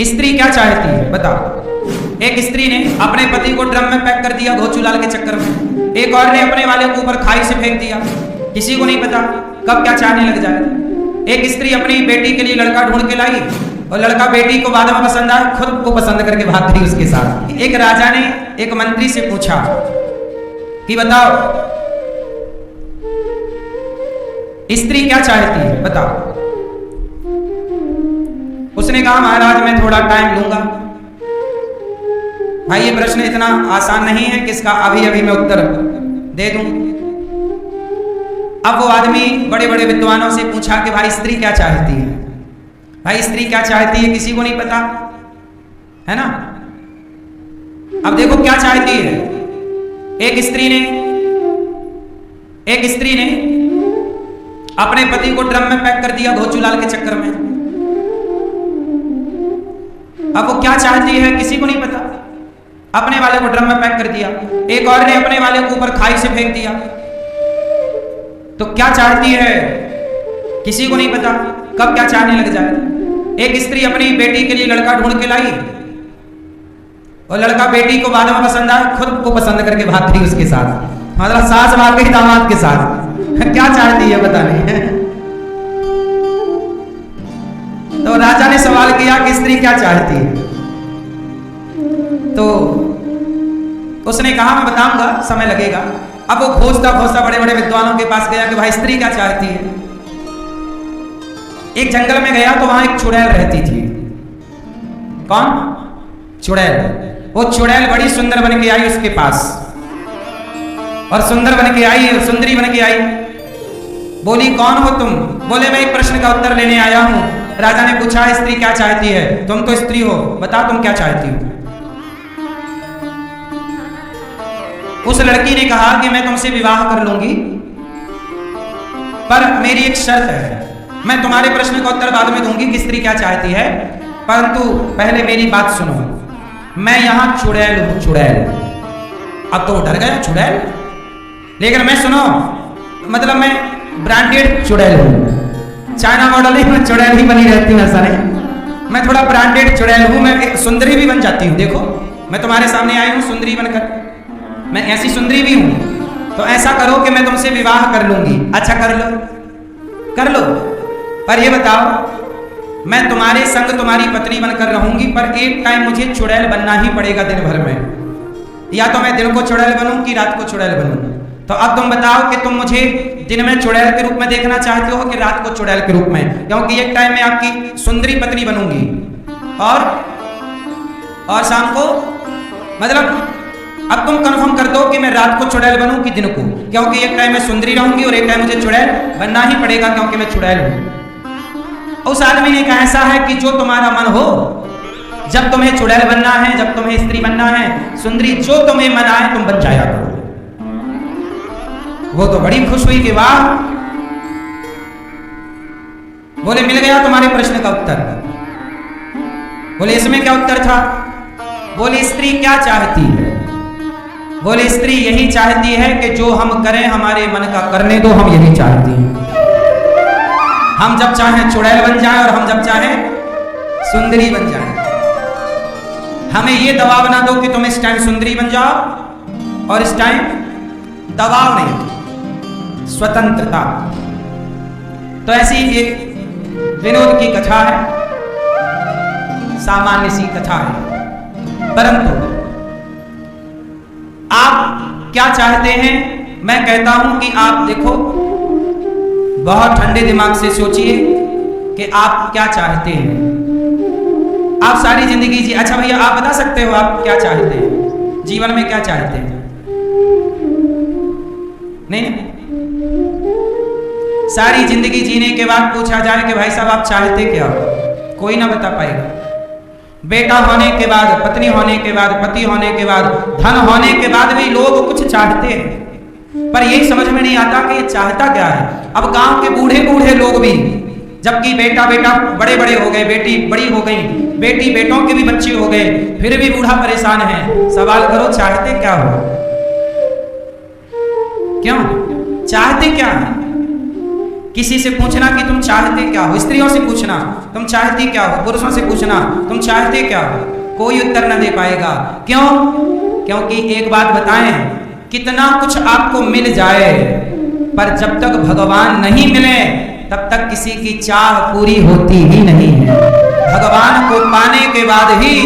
स्त्री क्या चाहती है बताओ। एक स्त्री ने अपने पति को ड्रम में पैक कर दिया घोचूलाल के चक्कर में, एक और ने अपने वाले को ऊपर खाई से फेंक दिया, किसी को नहीं पता कब क्या चाहने लग जाए। एक स्त्री अपनी बेटी के लिए लड़का ढूंढ के लाई और लड़का बेटी को बाद में पसंद आया, खुद को पसंद करके भाग गई उसके साथ। एक राजा ने एक मंत्री से पूछा कि बताओ स्त्री क्या चाहती है बताओ। उसने कहा महाराज मैं थोड़ा टाइम लूंगा। भाई ये प्रश्न इतना आसान नहीं है कि इसका अभी अभी मैं उत्तर दे दूं। अब वो आदमी बड़े बड़े विद्वानों से पूछा कि भाई स्त्री क्या चाहती है, भाई स्त्री क्या चाहती है, किसी को नहीं पता है ना। अब देखो क्या चाहती है। एक स्त्री ने अपने पति को ड्रम में पैक कर दिया घोचूलाल के चक्कर में। अब वो क्या चाहती है किसी को नहीं पता, अपने वाले को ड्रम में पैक कर दिया, एक और ने अपने वाले को ऊपर खाई से फेंक दिया। तो क्या चाहती है किसी को नहीं पता कब क्या चाहने लग जाए। एक स्त्री अपनी बेटी के लिए लड़का ढूंढ के लाई और लड़का बेटी को बाद में पसंद आया, खुद को पसंद करके भाग गई उसके साथ, मतलब सास भाग गई दामाद के साथ। क्या चाहती है पता नहीं। तो राजा ने सवाल किया कि स्त्री क्या चाहती है। तो उसने कहा मैं बताऊंगा, समय लगेगा। अब वो खोजता खोजता बड़े बड़े विद्वानों के पास गया कि भाई स्त्री क्या चाहती है। एक जंगल में गया तो वहां एक चुड़ैल रहती थी। कौन? चुड़ैल। वो चुड़ैल बड़ी सुंदर बन के आई उसके पास, और सुंदर बन के आई और सुंदरी बन के आई। बोली कौन हो तुम? बोले मैं एक प्रश्न का उत्तर लेने आया हूं। राजा ने पूछा स्त्री क्या चाहती है, तुम तो स्त्री हो, बताओ तुम क्या चाहती हो। उस लड़की ने कहा कि मैं तुमसे विवाह कर लूंगी, पर मेरी एक शर्त है। मैं तुम्हारे प्रश्न का उत्तर बाद में दूंगी कि स्त्री क्या चाहती है, परंतु पहले मेरी बात सुनो। मैं यहां चुड़ैल हूं, चुड़ैल। अब तो डर गया चुड़ैल, लेकिन मैं सुनो, मतलब मैं ब्रांडेड चुड़ैल हूं, चाइना मॉडल ही मैं चुड़ैल ही बनी रहती हूं, ऐसा नहीं। मैं थोड़ा ब्रांडेड चुड़ैल हूं, मैं एक सुंदरी भी बन जाती हूं। देखो मैं तुम्हारे सामने आई हूं सुंदरी बनकर, मैं ऐसी सुंदरी भी हूं। तो ऐसा करो कि मैं तुमसे विवाह कर लूंगी। अच्छा कर लो, कर लो, पर ये बताओ मैं तुम्हारे संग तुम्हारी पत्नी बनकर रहूंगी, पर एक टाइम मुझे चुड़ैल बनना ही पड़ेगा दिन भर में। या तो मैं दिन को चुड़ैल बनूं कि रात को चुड़ैल बनूं। तो अब तुम बताओ कि तुम मुझे दिन में चुड़ैल के रूप में देखना चाहते हो कि रात को चुड़ैल के रूप में, क्योंकि एक टाइम में आपकी सुंदरी पत्नी बनूंगी और शाम को, मतलब अब तुम कंफर्म कर दो कि मैं रात को चुड़ैल बनूं कि दिन को, क्योंकि एक टाइम मैं सुंदरी रहूंगी और एक टाइम मुझे चुड़ैल बनना ही पड़ेगा क्योंकि मैं चुड़ैल हूं। उस आदमी ने कहा ऐसा है कि जो तुम्हारा मन हो, जब तुम्हें चुड़ैल बनना है, जब तुम्हें स्त्री बनना है, सुंदरी, जो तुम्हें मन आए तुम बन जाया करो। वो तो बड़ी खुश हुई कि वाह, बोले मिल गया तुम्हारे प्रश्न का उत्तर। बोले इसमें क्या उत्तर था? बोले स्त्री क्या चाहती है? बोले स्त्री यही चाहती है कि जो हम करें हमारे मन का करने दो, हम यही चाहती हैं। हम जब चाहें चुड़ैल बन जाएं और हम जब चाहें सुंदरी बन जाएं। हमें ये दबाव ना दो कि तुम इस टाइम सुंदरी बन जाओ और इस टाइम दबाव नहीं, स्वतंत्रता। तो ऐसी एक विनोद की कथा है, सामान्य सी कथा है, परंतु आप क्या चाहते हैं? मैं कहता हूं कि आप देखो, बहुत ठंडे दिमाग से सोचिए कि आप क्या चाहते हैं। आप सारी जिंदगी जी, अच्छा भैया आप बता सकते हो आप क्या चाहते हैं जीवन में, क्या चाहते हैं? नहीं, सारी जिंदगी जीने के बाद पूछा जाए कि भाई साहब आप चाहते क्या हो, कोई ना बता पाएगा। बेटा होने के बाद, पत्नी होने के बाद, पति होने के बाद, धन होने के बाद भी लोग कुछ चाहते हैं, पर यही समझ में नहीं आता कि ये चाहता क्या है। अब गांव के बूढ़े बूढ़े लोग भी, जबकि बेटा बेटा बड़े बड़े हो गए, बेटी बड़ी हो गई, बेटी बेटों के भी बच्चे हो गए, फिर भी बूढ़ा परेशान है। सवाल करो चाहते क्या हो? क्यों चाहते क्या है? किसी से पूछना कि तुम चाहते क्या हो, स्त्रियों से पूछना तुम चाहती क्या हो, पुरुषों से पूछना तुम चाहते क्या हो, कोई उत्तर न दे पाएगा। क्यों? क्योंकि एक बात बताएं, कितना कुछ आपको मिल जाए पर जब तक भगवान नहीं मिले तब तक किसी की चाह पूरी होती ही नहीं है। भगवान को पाने के बाद ही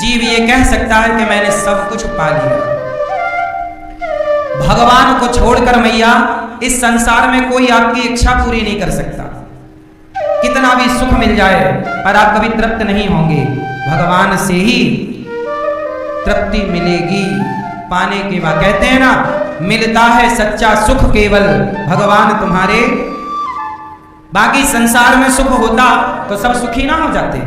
जीव ये कह सकता है कि मैंने सब कुछ पा लिया। भगवान को छोड़कर मैया इस संसार में कोई आपकी इच्छा पूरी नहीं कर सकता। कितना भी सुख मिल जाए पर आप कभी तृप्त नहीं होंगे। भगवान से ही तृप्ति मिलेगी पाने के बाद। कहते हैं ना, मिलता है सच्चा सुख केवल भगवान तुम्हारे। बाकी संसार में सुख होता तो सब सुखी ना हो जाते।